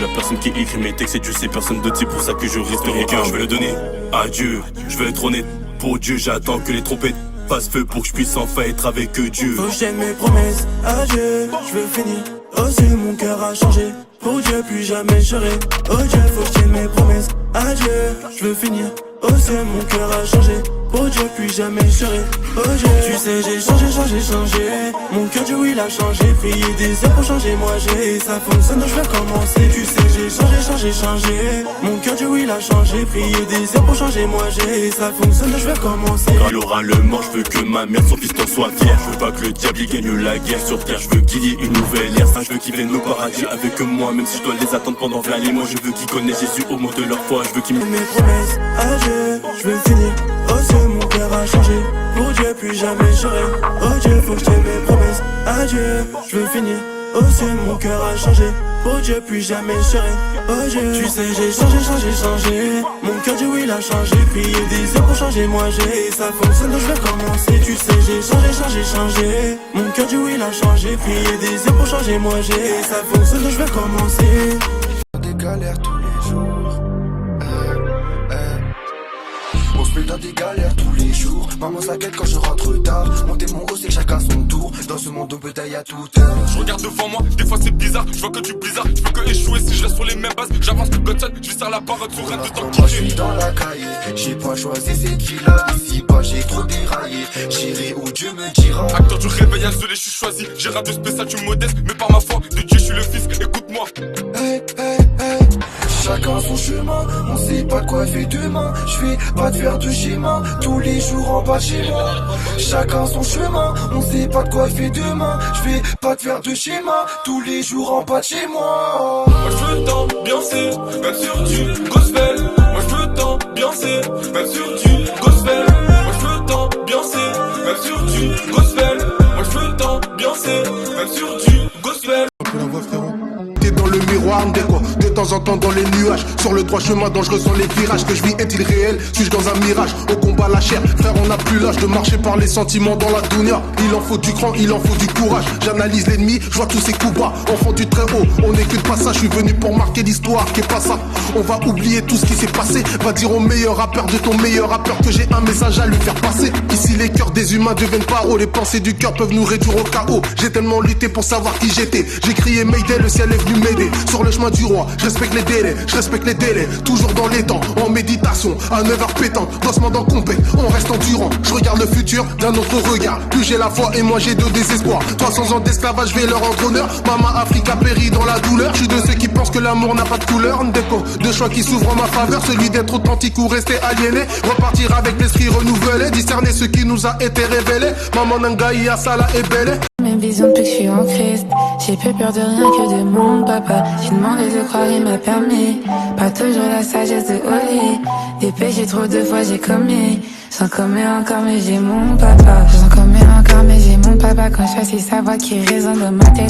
La personne qui écrit mes textes, c'est Dieu, c'est personne d'autre, c'est pour ça que je resterai qu'un. Je veux le donner à Dieu, je veux être honnête. Pour Dieu, j'attends que les trompettes fassent feu pour que je puisse enfin être avec Dieu. Faut que je tienne mes promesses à Dieu, je veux finir. Oh Dieu, mon cœur a changé. Pour Dieu, plus jamais je serai. Oh Dieu, faut que je tienne mes promesses à Dieu, je veux finir. Oh Dieu, mon cœur a changé. Pour Dieu, plus jamais je serai. Oh Dieu, tu sais, j'ai changé. Mon cœur, Dieu, il a changé. Prier des heures pour changer, moi j'ai. Ça fonctionne, donc je vais commencer. Tu sais, j'ai changé. Mon cœur, Dieu, il a changé. Prier des heures pour changer, moi j'ai. Ça fonctionne, donc je vais commencer. Quand l'oralement, je veux que ma mère, son fiston soit fier. Je veux pas que le diable y gagne la guerre sur terre. Je veux qu'il y ait une nouvelle ère. Ça, je veux qu'ils viennent au paradis avec moi. Même si je dois les attendre pendant 20 ans. Moi, je veux qu'ils connaissent Jésus au mot de leur foi. Je veux qu'ils mes promesses à Dieu, je veux finir. Oh Dieu, mon cœur a changé. Pour Dieu, plus jamais je serai. Oh Dieu, faut que je tienne mes promesses à Dieu, je veux finir. Oh Dieu, mon cœur a changé. Pour Dieu, plus jamais je serai. Oh Dieu, tu sais, j'ai changé. Mon cœur, Dieu, il a changé. Prier des heures pour changer, moi j'ai. Ça fonctionne, donc je vais commencer. Tu sais, j'ai changé. Mon cœur, Dieu, il a changé. Prier des heures pour changer, moi j'ai. Ça fonctionne, donc je vais commencer. Des galères tous les jours. On se met dans des galères tous les jours. Maman s'inquiète quand je rentre tard. Monter mon haut, c'est chacun son tour. Dans ce monde, on peut tailler à toute heure. Je regarde devant moi, des fois c'est bizarre. Je vois que du blizzard, je peux que échouer si je reste sur les mêmes bases. J'avance plus Benson, je vis la parade sur rien de temps. Moi je suis dans la cahier, j'ai pas choisi cette vie-là. Ici bas j'ai trop déraillé. J'irai où Dieu me dira. Acteur du réveil, isolé, je suis choisi. J'ai rien de spécial, tu modeste, mais par ma foi, de Dieu je suis le fils, écoute-moi. Hey. Chacun son chemin, on sait pas quoi fait demain. Je vais pas te faire de schéma, tous les jours en bas chez moi. Chacun son chemin, on sait pas de quoi fait demain. Je vais pas te faire de schéma, tous les jours en bas de chez moi. Moi je veux t'ambiancer, même sur du gospel. Moi je veux t'ambiancer, même sur du gospel. Moi je veux t'ambiancer, même sur du gospel. Moi je veux t'ambiancer, même sur du gospel. T'es dans le miroir, déco. De temps en temps dans les nuages. Sur le droit chemin dangereux sont les virages. Que je vis est-il réel? Suis-je dans un mirage? Au combat la chair, frère on n'a plus l'âge de marcher par les sentiments dans la dunya. Il en faut du cran, il en faut du courage. J'analyse l'ennemi, je vois tous ses coups bas. Enfant du très haut, on n'est que de passage. Je suis venu pour marquer l'histoire, qui est pas ça. On va oublier tout ce qui s'est passé. Va dire au meilleur rappeur de ton meilleur rappeur que j'ai un message à lui faire passer. Ici les cœurs des humains deviennent paro. Les pensées du cœur peuvent nous réduire au chaos. J'ai tellement lutté pour savoir qui j'étais. J'ai crié Mayday, le ciel est venu m'aider. Sur le chemin du roi, je respecte les délais, toujours dans les temps, en méditation, à 9h pétant, lancement dans compé, on reste endurant, je regarde le futur d'un autre regard, plus j'ai la foi et moi j'ai de désespoir, 300 ans d'esclavage, je vais leur rendre honneur, Mama Africa périt dans la douleur, je suis de ceux qui pensent que l'amour n'a pas de couleur, déco, de choix qui s'ouvrent en ma faveur, celui d'être authentique ou rester aliéné, repartir avec l'esprit renouvelé, discerner ce qui nous a été révélé, Maman Nangaï, Asala et Bélé. Même vision depuis que je suis en Christ. J'ai plus peur de rien que de mon papa. J'ai demandé de croire, il m'a permis. Pas toujours la sagesse de Oli. Des péchés trop de fois j'ai commis. J'en commets encore mais j'ai mon papa. J'en commets encore mais j'ai mon papa. Quand je choisis sa voix qui résonne dans ma tête.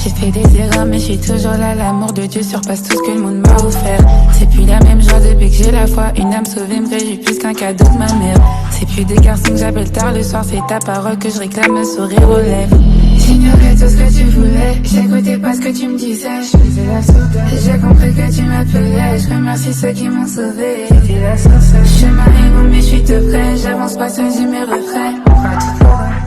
J'ai fait des erreurs mais je suis toujours là. L'amour de Dieu surpasse tout ce que le monde m'a offert. C'est plus la même joie depuis que j'ai la foi. Une âme sauvée me réjouit plus qu'un cadeau de ma mère. C'est plus des garçons que j'appelle tard le soir. C'est ta parole que je réclame, le sourire aux lèvres. J'ignorais tout ce que tu voulais. J'écoutais pas ce que tu me disais. Je faisais la sourde. J'ai compris que tu m'appelais. Je remercie ceux qui m'ont sauvé. J'étais la source. Chemin est long mais je suis de près. J'avance pas sans mes refrains.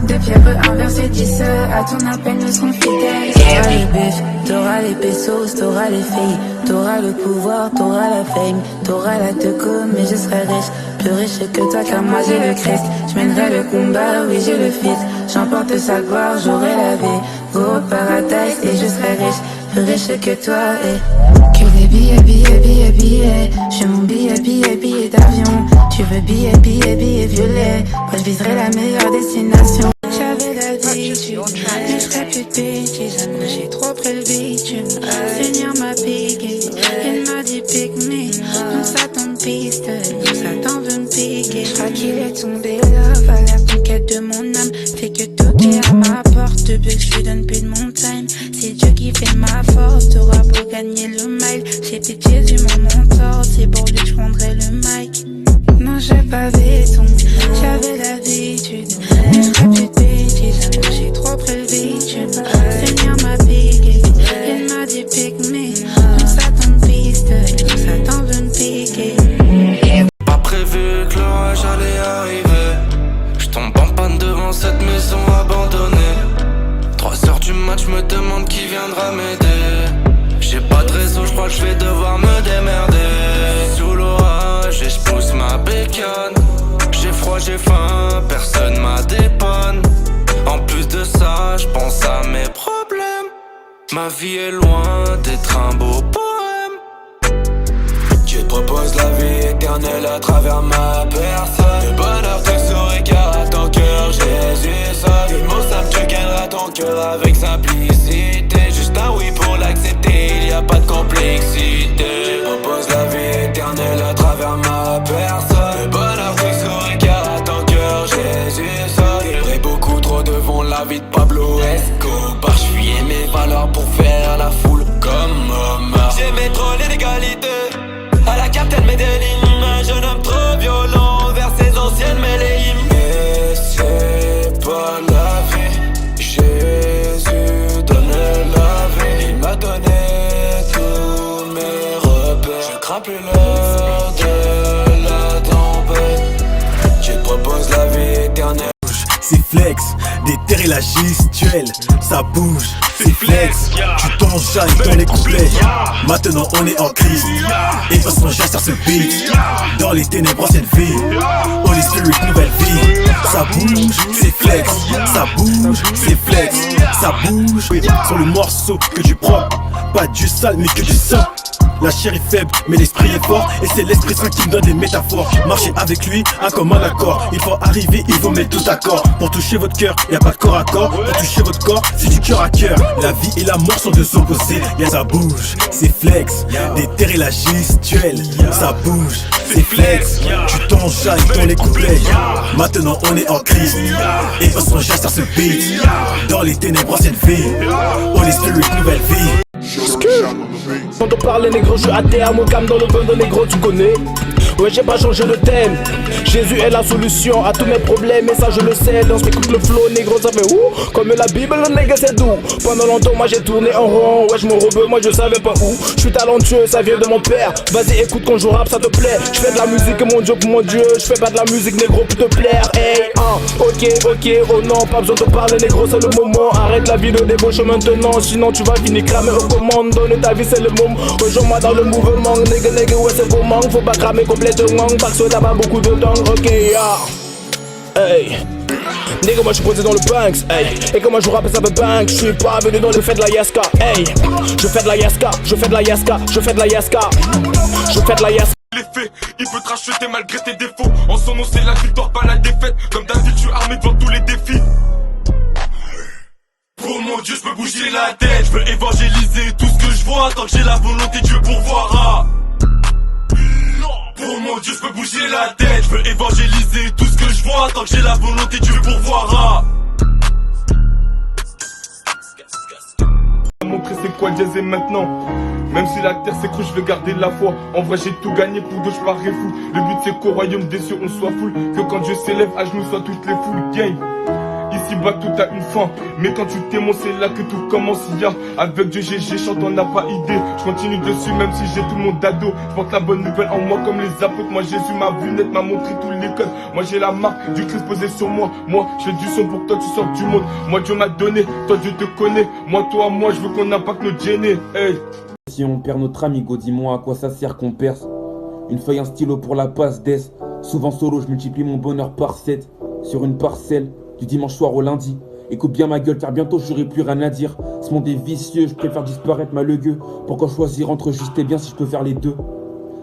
De pierre inversée, dis à ton appel nous serons fidèles. T'auras le bif, t'auras les pesos, t'auras les filles. T'auras le pouvoir, t'auras la fame. T'auras la teco, mais je serai riche. Plus riche que toi car moi j'ai le Christ. Je mènerai le combat, oui j'ai le fils. J'emporte sa gloire, j'aurai la vie. Go au paradise et je serai riche. Plus riche que toi et que des billets. Je mon billet d'avion. Tu veux billet violet. Moi je viserai la meilleure destination. J'avais l'habitude, mais je serais plus de bêtises. J'ai trop prélevé, Seigneur m'a piqué. Il m'a dit pick me. Donc ça tombe piste, donc ça t'en veut me piquer. Je crois qu'il est tombé là, à la conquête de mon âme. Fait que toquer à ma porte, depuis que je lui donne plus de mon time. C'est Dieu qui fait ma force, t'auras pour gagner le mile. J'ai pitié du mon tort, c'est pour lui que je prendrai le mic. Non j'ai pas béton, j'avais l'habitude. Mais je ferais plus de bêtises, j'ai trop prélevé. Seigneur m'a piqué, à m'aider. J'ai pas de réseau, je crois que je vais devoir me démerder. Sous l'orage et je pousse ma bécane. J'ai froid, j'ai faim, personne m'a dépanne. En plus de ça, je pense à mes problèmes. Ma vie est loin d'être un beau poème. Dieu te propose la vie éternelle à travers ma personne. Le bonheur te sourit car à ton cœur Jésus sonne. Le mot simple tu gagneras ton cœur avec simplicité. Juste un oui pour l'accepter, il y a pas de complexité. Dieu te propose la vie éternelle à travers ma personne. Le bonheur te sourit car à ton cœur Jésus sonne. Il brille beaucoup trop devant la vie de Pablo Escobar. J'fuis mes valeurs pour faire la foule comme Omar. J'aimais trop l'inégalité. À la carte elle met des lignes. Un jeune homme trop violent vers ses anciennes méléimes. Mais c'est pas la vie. Jésus donnait la vie. Il m'a donné tous mes repères. Je crains plus l'heure de la tempête. Je te propose la vie éternelle. C'est flex, déterrer la gestuelle, ça bouge, c'est flex, tu t'enjailles dans les couplets. Maintenant on est en crise, et on s'enjaille sur ce beat. Dans les ténèbres ancienne vie, Holy Spirit nouvelle vie. Ça bouge, c'est flex, ça bouge, c'est flex, ça bouge. Sur le morceau que tu prends, pas du sale mais que du sang. La chair est faible, mais l'esprit est fort. Et c'est l'Esprit Saint qui me donne des métaphores. Marcher avec lui, un commun accord. Il faut arriver, il faut mettre tout d'accord. Pour toucher votre cœur, y'a pas de corps à corps. Pour toucher votre corps, c'est du cœur à cœur. La vie et la mort sont deux opposés. Y'a ça bouge, c'est flex. Déterrer la gestuelle, ça bouge, c'est flex. Tu t'enjailles dans les couplets. Maintenant on est en crise, et on s'enjaille sur ce beat. Dans les ténèbres ancienne vie, Holy Spirit nouvelle vie. Quand on parle négro, je suis à terre, mon cam dans le bain de négro, tu connais. Ouais, j'ai pas changé de thème. Jésus est la solution à tous mes problèmes, et ça je le sais. Dans ce écoute le flow, négro, ça fait ouh. Comme la Bible, le nègre c'est doux. Pendant longtemps, moi j'ai tourné en rond. Ouais, je me rebeu, moi je savais pas où. Je suis talentueux, ça vient de mon père. Vas-y, écoute quand je rappe, ça te plaît. Je fais de la musique, mon Dieu, pour mon Dieu. Je fais pas de la musique, négro, pour te plaire. Hey, ok, oh non, pas besoin de parler, négro, c'est le moment. Arrête la vie de débauche maintenant, sinon tu vas finir cramer aux commandes. Donne ta vie, c'est le moment. Rejoins-moi dans le mouvement, nègre, ouais, c'est vos manques. Faut pas cramer complètement, parce que t'as pas beaucoup de temps. Ok, hey. Nigga, moi je suis posé dans le Banks, hey. Et comme moi je rappe ça fait Banks. Je suis pas venu dans le fait de la Yaska, hey. Je fais de la Yaska, je fais de la Yaska, je fais de la Yaska. Je fais de la Yaska. Les faits, il peut te racheter malgré tes défauts. En son nom c'est la victoire, pas la défaite. Comme David, je suis armé devant tous les défis. Oh mon Dieu, je peux bouger la tête. Je veux évangéliser tout ce que je vois. Tant que j'ai la volonté, Dieu pourvoira. Oh mon Dieu, je peux bouger la tête. Je veux évangéliser tout ce que je vois. Tant que j'ai la volonté, Dieu pourvoira. Montrer c'est quoi le jazz et maintenant. Même si la terre s'écroule, je vais garder la foi. En vrai j'ai tout gagné, pour deux je parais fou. Le but c'est qu'au royaume des cieux on soit full. Que quand Dieu s'élève à genoux soit toutes les foules gang. Ici-bas tout a une fin, mais quand tu t'aimes c'est là que tout commence. Avec Dieu j'ai chante, on n'a pas idée. Je continue dessus même si j'ai tout le monde d'ado. Je porte la bonne nouvelle en moi comme les apôtres. Moi Jésus m'a vu net, m'a montré tous les codes. Moi j'ai la marque du Christ posée sur moi. Moi je fais du son pour que toi tu sors du monde. Moi Dieu m'a donné, toi Dieu te connaît. Moi toi moi je veux qu'on impacte notre gêné. Hey. Si on perd notre amigo, dis-moi à quoi ça sert qu'on perce. Une feuille, un stylo pour la passe d'ess. Souvent solo, je multiplie mon bonheur par 7. Sur une parcelle, du dimanche soir au lundi. Écoute bien ma gueule car bientôt j'aurai plus rien à dire. Ce monde est vicieux, je préfère disparaître ma legueux. Pourquoi choisir entre juste et bien si je peux faire les deux?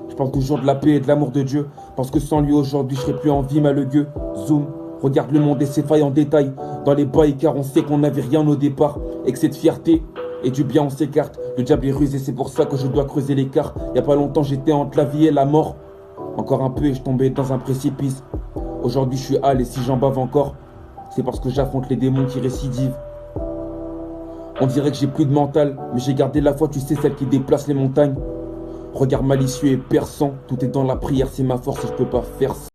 Je parle toujours de la paix et de l'amour de Dieu. Parce que sans lui aujourd'hui je serais plus en vie ma legueux. Zoom, regarde le monde et ses failles en détail. Dans les bails car on sait qu'on n'avait rien au départ. Et que cette fierté et du bien on s'écarte. Le diable est rusé, c'est pour ça que je dois creuser l'écart. Y'a pas longtemps j'étais entre la vie et la mort. Encore un peu et je tombais dans un précipice. Aujourd'hui je suis hal et si j'en bave encore, c'est parce que j'affronte les démons qui récidivent. On dirait que j'ai plus de mental, mais j'ai gardé la foi, tu sais, celle qui déplace les montagnes. Regard malicieux et perçant, tout est dans la prière, c'est ma force et je peux pas faire ça.